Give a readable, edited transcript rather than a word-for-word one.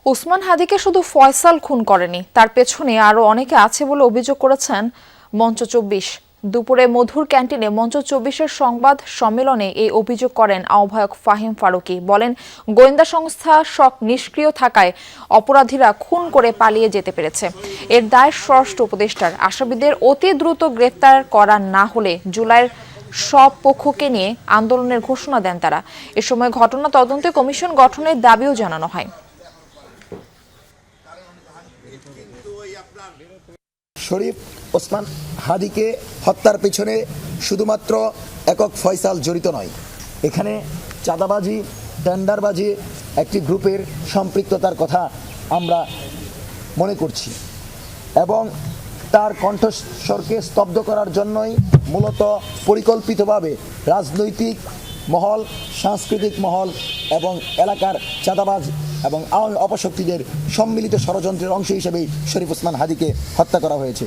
ওসমান হাদিকে শুধু ফয়সাল খুন করেনি, তার পেছনে আরো অনেকে আছে বলে অভিযোগ করেছেন মঞ্চ ২৪। দুপুরে মধুর ক্যান্টিনে মঞ্চ ২৪-এর সংবাদ সম্মেলনে এই অভিযোগ করেন আহ্বায়ক ফাহিম ফারুকী। বলেন, গোয়েন্দা সংস্থা নিষ্ক্রিয় থাকায় অপরাধীরা খুন করে পালিয়ে যেতে পেরেছে। এর দায় স্বরাষ্ট্র উপদেষ্টার। আসামিদের অতি দ্রুত গ্রেফতার করা না হলে জুলাইয়ের সব পক্ষকে নিয়ে আন্দোলনের ঘোষণা দেন তারা। এ সময় ঘটনা তদন্তে কমিশন গঠনের দাবিও জানানো হয়। শরীফ ওসমান হাদিকে হত্যার পেছনে শুধুমাত্র একক ফয়সাল জড়িত নয়, এখানে চাঁদাবাজি, টেন্ডারবাজি একটি গ্রুপের সম্পৃক্ততার কথা আমরা মনে করছি এবং তার কণ্ঠস্বরকে স্তব্ধ করার জন্যই মূলত পরিকল্পিতভাবে রাজনৈতিক মহল, সাংস্কৃতিক মহল এবং এলাকার চাঁদাবাজ এবং অপশক্তিদের সম্মিলিত ষড়যন্ত্রের অংশ হিসেবেই শরীফ ওসমান হাদিকে হত্যা করা হয়েছে।